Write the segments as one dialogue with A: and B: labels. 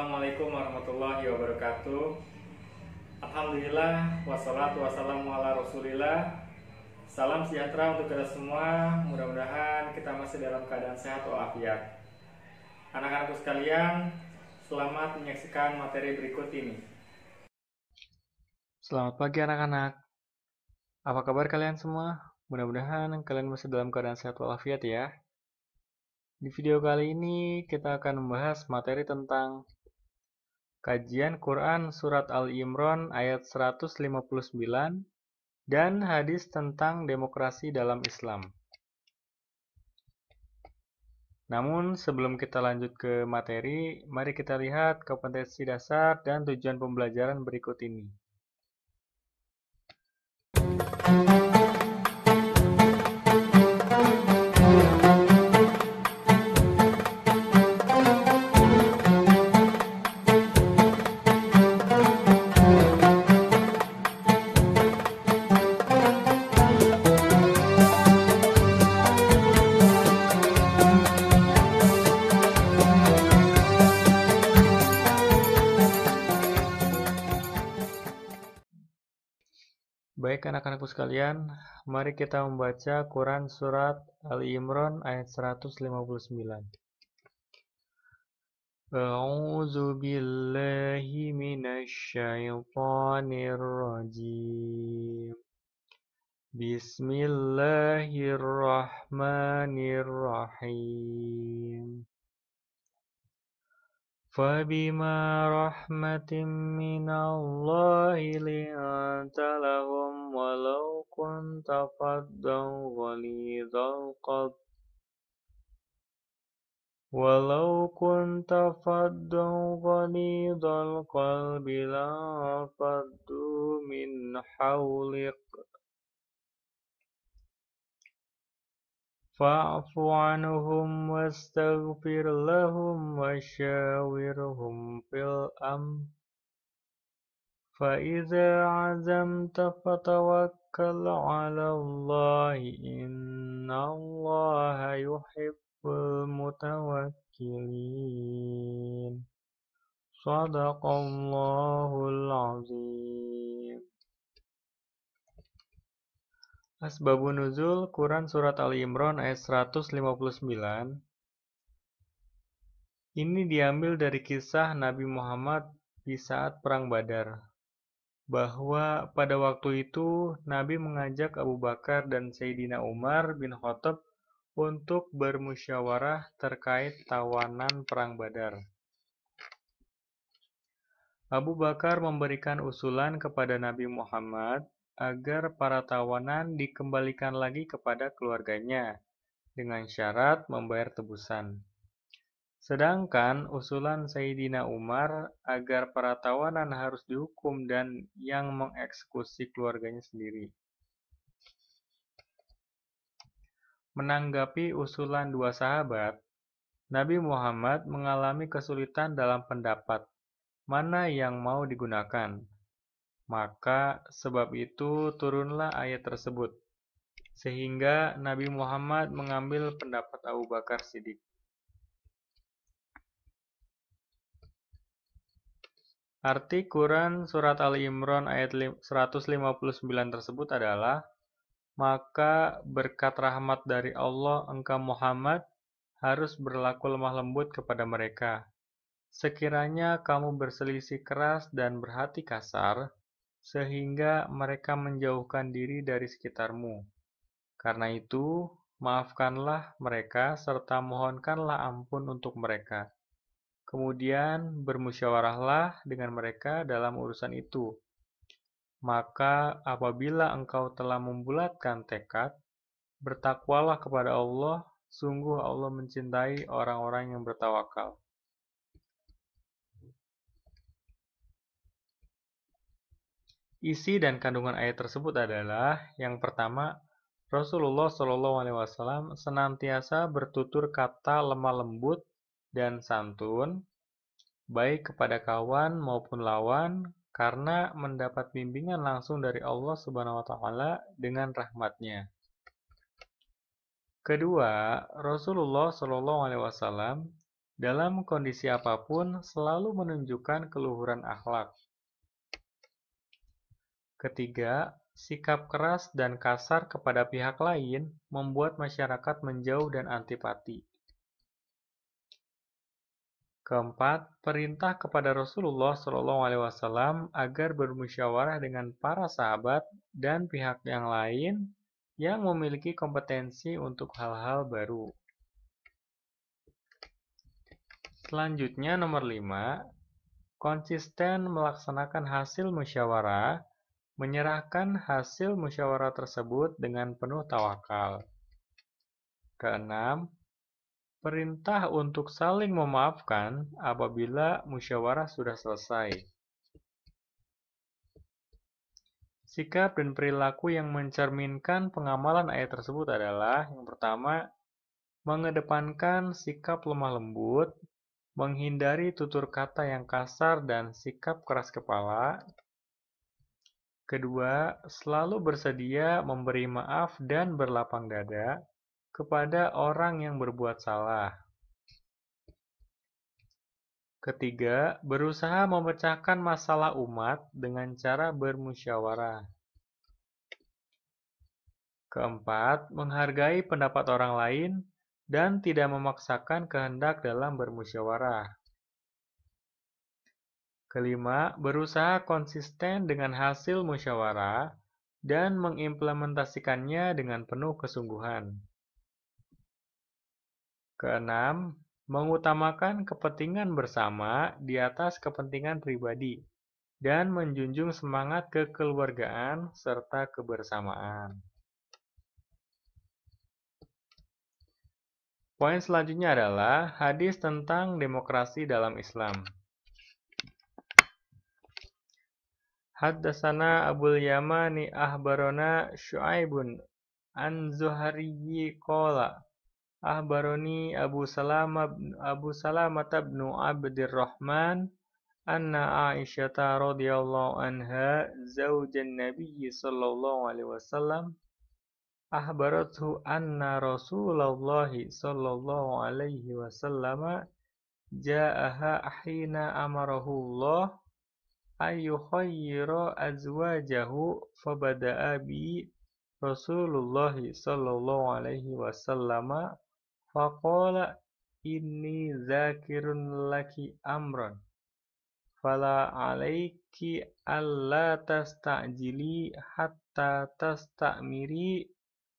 A: Assalamualaikum warahmatullahi wabarakatuh. Alhamdulillah, wassalatu wassalamu ala rasulillah. Salam sejahtera untuk kita semua. Mudah-mudahan kita masih dalam keadaan sehat walafiat. Anak-anakku sekalian, selamat menyaksikan materi berikut ini.
B: Selamat pagi anak-anak. Apa kabar kalian semua? Mudah-mudahan kalian masih dalam keadaan sehat walafiat ya. Di video kali ini kita akan membahas materi tentang kajian Quran Surat Al-Imran ayat 159 dan hadis tentang demokrasi dalam Islam. Namun sebelum kita lanjut ke materi, mari kita lihat kompetensi dasar dan tujuan pembelajaran berikut ini. Baik anak-anakku sekalian, mari kita membaca Quran Surat Al-Imran ayat 159. A'udzu billahi minasy syaithanir rajim. Bismillahirrahmanirrahim. فَبِمَا رَحْمَةٍ مِّنَ اللَّهِ لِنتَ لَهُمْ وَلَوْ كُنتَ فَظًّا غَلِيظَ الْقَلْبِ لَانفَضُّوا مِنْ حَوْلِكَ فَاعْفُ عَنْهُمْ وَاسْتَغْفِرْ لَهُمْ وَشَاوِرْهُمْ فِي الْأَمْرِ فَإِذَا عَزَمْتَ فَتَوَكَّلْ عَلَى اللَّهِ إِنَّ اللَّهَ يُحِبُّ الْمُتَوَكِّلِينَ. Shadaqallahul azim. Asbabun nuzul Quran Surat Al-Imran ayat 159. Ini diambil dari kisah Nabi Muhammad di saat Perang Badar, bahwa pada waktu itu Nabi mengajak Abu Bakar dan Sayyidina Umar bin Khattab untuk bermusyawarah terkait tawanan Perang Badar. Abu Bakar memberikan usulan kepada Nabi Muhammad agar para tawanan dikembalikan lagi kepada keluarganya dengan syarat membayar tebusan. Sedangkan usulan Sayyidina Umar agar para tawanan harus dihukum dan yang mengeksekusi keluarganya sendiri. Menanggapi usulan dua sahabat, Nabi Muhammad mengalami kesulitan dalam pendapat mana yang mau digunakan. Maka sebab itu turunlah ayat tersebut, sehingga Nabi Muhammad mengambil pendapat Abu Bakar Siddiq. Arti Quran Surat Al-Imran ayat 159 tersebut adalah, maka berkat rahmat dari Allah engkau Muhammad harus berlaku lemah lembut kepada mereka. Sekiranya kamu berselisih keras dan berhati kasar, sehingga mereka menjauhkan diri dari sekitarmu. Karena itu, maafkanlah mereka serta mohonkanlah ampun untuk mereka. Kemudian bermusyawarahlah dengan mereka dalam urusan itu. Maka apabila engkau telah membulatkan tekad, bertakwalah kepada Allah, sungguh Allah mencintai orang-orang yang bertawakal. Isi dan kandungan ayat tersebut adalah, yang pertama, Rasulullah SAW senantiasa bertutur kata lemah lembut dan santun, baik kepada kawan maupun lawan, karena mendapat bimbingan langsung dari Allah Subhanahu wa Ta'ala dengan rahmatnya. Kedua, Rasulullah SAW dalam kondisi apapun selalu menunjukkan keluhuran akhlak. Ketiga, sikap keras dan kasar kepada pihak lain membuat masyarakat menjauh dan antipati. Keempat, perintah kepada Rasulullah SAW agar bermusyawarah dengan para sahabat dan pihak yang lain yang memiliki kompetensi untuk hal-hal baru. Selanjutnya nomor 5, konsisten melaksanakan hasil musyawarah, menyerahkan hasil musyawarah tersebut dengan penuh tawakal. Keenam, perintah untuk saling memaafkan apabila musyawarah sudah selesai. Sikap dan perilaku yang mencerminkan pengamalan ayat tersebut adalah yang pertama, mengedepankan sikap lemah lembut, menghindari tutur kata yang kasar dan sikap keras kepala. Kedua, selalu bersedia memberi maaf dan berlapang dada kepada orang yang berbuat salah. Ketiga, berusaha memecahkan masalah umat dengan cara bermusyawarah. Keempat, menghargai pendapat orang lain dan tidak memaksakan kehendak dalam bermusyawarah. Kelima, berusaha konsisten dengan hasil musyawarah dan mengimplementasikannya dengan penuh kesungguhan. Keenam, mengutamakan kepentingan bersama di atas kepentingan pribadi dan menjunjung semangat kekeluargaan serta kebersamaan. Poin selanjutnya adalah hadis tentang demokrasi dalam Islam. Haddatsana Abul Yamani ahbarona Syu'aibun an Zuhariyyi qala ahbaroni Abu Salamah bin Abdurrahman anna Aisyah radhiyallahu anha zaujan Nabi sallallahu alaihi wasallam ahbarathu anna Rasulullah sallallahu alaihi wasallam ja'aha hina amarahu Allah ayyukhayyira azwajahu fabada'a bi Rasulullah sallallahu alaihi wasallam faqala inni zakirun laki amran fala alaiki alla tasta'jili hatta tastamiri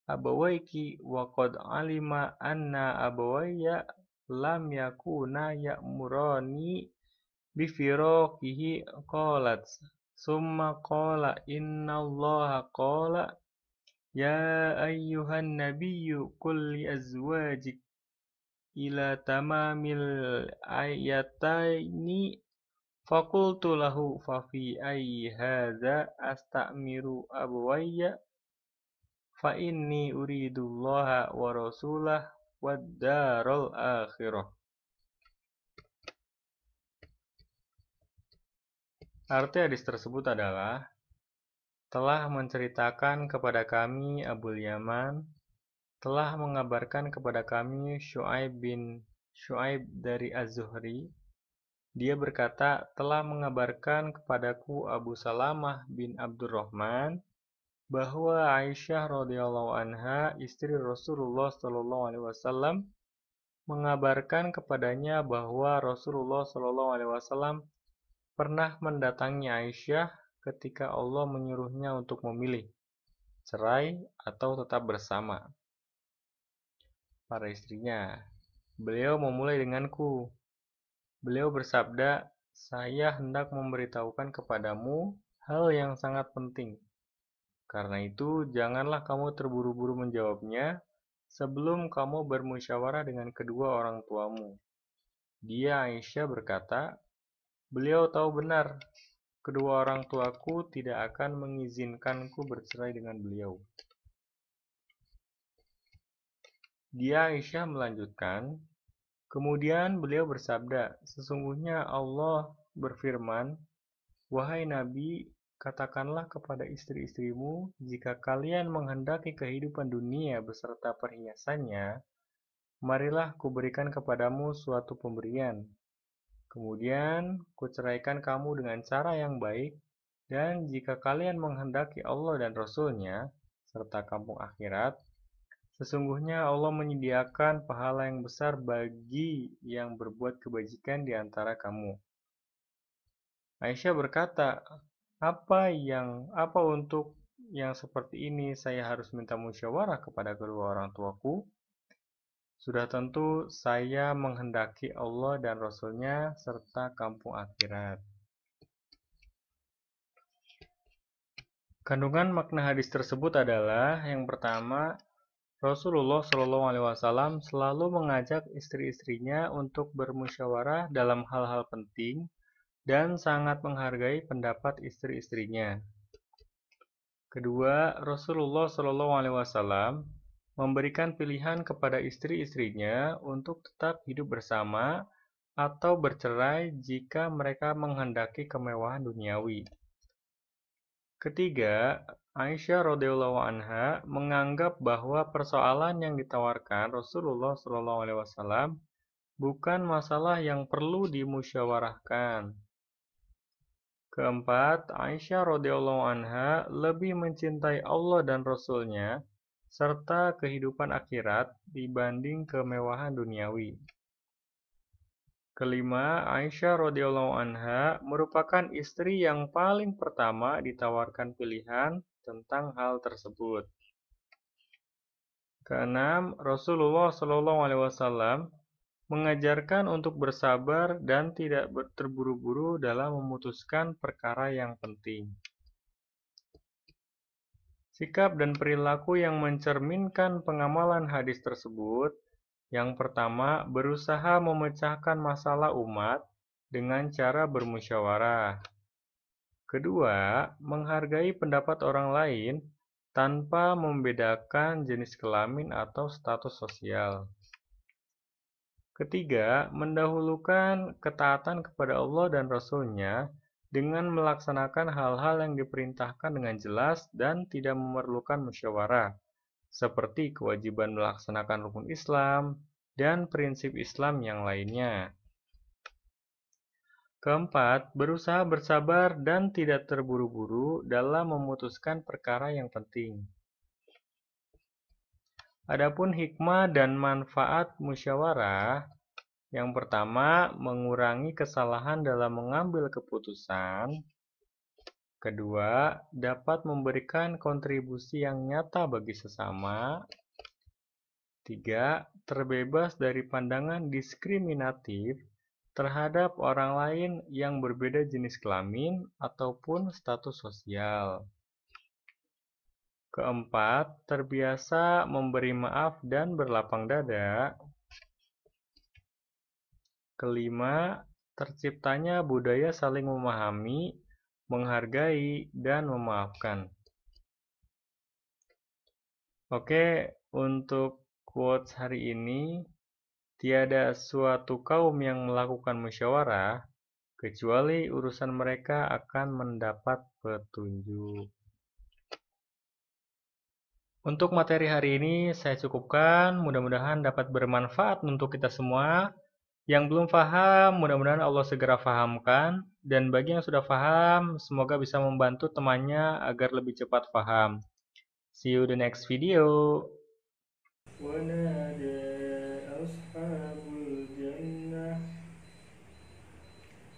B: abawaiki wa qad alima anna abawayya lam yakuna ya'murani bifiraqihi qalat summa qala innallaha qala ya ayyuhan nabiyyu qul li azwajik ila tamamil ayataini faqultu lahu fa fi ayyi hadza astamiru abawayya fa inni uridullaha wa rasulah wad daral akhirah. Arti hadis tersebut adalah telah menceritakan kepada kami Abul Yaman, telah mengabarkan kepada kami Syu'aib dari Az-Zuhri. Dia berkata, telah mengabarkan kepadaku Abu Salamah bin Abdurrahman bahwa Aisyah radhiyallahu anha, istri Rasulullah sallallahu alaihi wasallam, mengabarkan kepadanya bahwa Rasulullah sallallahu alaihi wasallam pernah mendatangi Aisyah ketika Allah menyuruhnya untuk memilih cerai atau tetap bersama para istrinya. Beliau memulai denganku. Beliau bersabda, saya hendak memberitahukan kepadamu hal yang sangat penting. Karena itu, janganlah kamu terburu-buru menjawabnya sebelum kamu bermusyawarah dengan kedua orang tuamu. Dia Aisyah berkata, beliau tahu benar, kedua orang tuaku tidak akan mengizinkanku bercerai dengan beliau. Dia Aisyah melanjutkan, kemudian beliau bersabda, sesungguhnya Allah berfirman, wahai Nabi, katakanlah kepada istri-istrimu, jika kalian menghendaki kehidupan dunia beserta perhiasannya, marilah kuberikan kepadamu suatu pemberian. Kemudian kuceraikan kamu dengan cara yang baik, dan jika kalian menghendaki Allah dan Rasul-Nya, serta kampung akhirat, sesungguhnya Allah menyediakan pahala yang besar bagi yang berbuat kebajikan di antara kamu. Aisyah berkata, Apa untuk yang seperti ini saya harus minta musyawarah kepada kedua orang tuaku? Sudah tentu saya menghendaki Allah dan Rasul-Nya serta kampung akhirat. Kandungan makna hadis tersebut adalah yang pertama, Rasulullah SAW selalu mengajak istri-istrinya untuk bermusyawarah dalam hal-hal penting dan sangat menghargai pendapat istri-istrinya. Kedua, Rasulullah SAW memberikan pilihan kepada istri-istrinya untuk tetap hidup bersama atau bercerai jika mereka menghendaki kemewahan duniawi. Ketiga, Aisyah radhiyallahu anha menganggap bahwa persoalan yang ditawarkan Rasulullah SAW bukan masalah yang perlu dimusyawarahkan. Keempat, Aisyah radhiyallahu anha lebih mencintai Allah dan Rasul-Nya serta kehidupan akhirat dibanding kemewahan duniawi. Kelima, Aisyah radhiyallahu anha merupakan istri yang paling pertama ditawarkan pilihan tentang hal tersebut. Keenam, Rasulullah SAW mengajarkan untuk bersabar dan tidak terburu-buru dalam memutuskan perkara yang penting. Sikap dan perilaku yang mencerminkan pengamalan hadis tersebut, yang pertama, berusaha memecahkan masalah umat dengan cara bermusyawarah. Kedua, menghargai pendapat orang lain tanpa membedakan jenis kelamin atau status sosial. Ketiga, mendahulukan ketaatan kepada Allah dan Rasul-Nya dengan melaksanakan hal-hal yang diperintahkan dengan jelas dan tidak memerlukan musyawarah, seperti kewajiban melaksanakan rukun Islam dan prinsip Islam yang lainnya. Keempat, berusaha bersabar dan tidak terburu-buru dalam memutuskan perkara yang penting. Adapun hikmah dan manfaat musyawarah, yang pertama, mengurangi kesalahan dalam mengambil keputusan. Kedua, dapat memberikan kontribusi yang nyata bagi sesama. Tiga, terbebas dari pandangan diskriminatif terhadap orang lain yang berbeda jenis kelamin ataupun status sosial. Keempat, terbiasa memberi maaf dan berlapang dada. Kelima, terciptanya budaya saling memahami, menghargai, dan memaafkan. Oke, untuk quotes hari ini, tiada suatu kaum yang melakukan musyawarah, kecuali urusan mereka akan mendapat petunjuk. Untuk materi hari ini saya cukupkan, mudah-mudahan dapat bermanfaat untuk kita semua. Yang belum paham, mudah-mudahan Allah segera fahamkan. Dan bagi yang sudah paham, semoga bisa membantu temannya agar lebih cepat paham. See you the next video.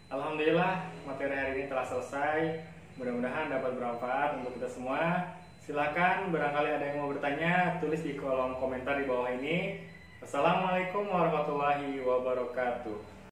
A: Alhamdulillah, materi hari ini telah selesai. Mudah-mudahan dapat bermanfaat untuk kita semua. Silakan, barangkali ada yang mau bertanya, tulis di kolom komentar di bawah ini. Wassalamualaikum warahmatullahi wabarakatuh.